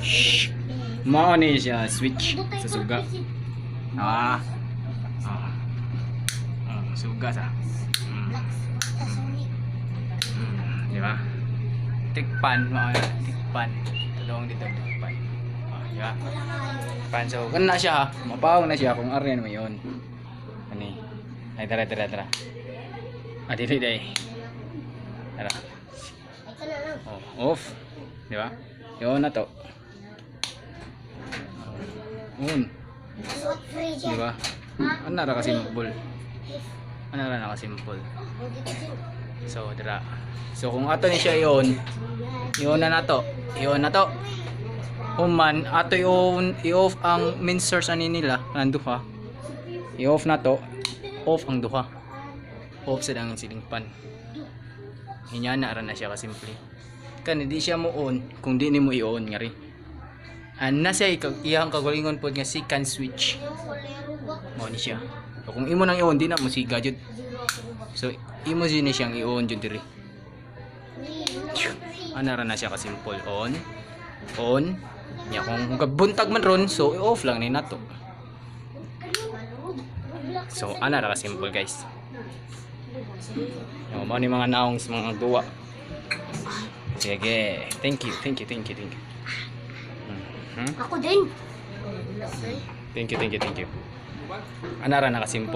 Shhh. Mao ni siya switch sa suga. Ah. Ah. Suga sa. Di ba? Tikpan mo tikpan. Tulong dito tikpan. Di ba? Tikpan so kana siya ha. Mapawag na siya kung aryan mo yon. Ani. Ay tara. Dili day. Tara. Off. Di ba? Yon na to. Di ba? Ano ra ka simple? Ano ra na ka simple? So, dira. So, kung ato ni siya yon na nato. Iyon na to. Human, ato i-off ang main source ani nila. Nanduha. I-off na to. Off ang duha. Off sa dang siling pan. Inya na ra na siya ka simple. Kan di siya mo on kung di nimo i-on nga ri. Na siya iyang kagalingon pod nga second switch. Mao ni siya. So, kung imo nang i-on di na mo siga jud. So imo din siyang i-on jud diri. Ana ra na siya ka simple on. Nya kung buntag man ron so i-off lang ni nato. So ana ra ka simple guys. Yo mao ni mga naong sa mga duwa. Sige, thank you. Ako din. Thank you. Ana ra na ka simple.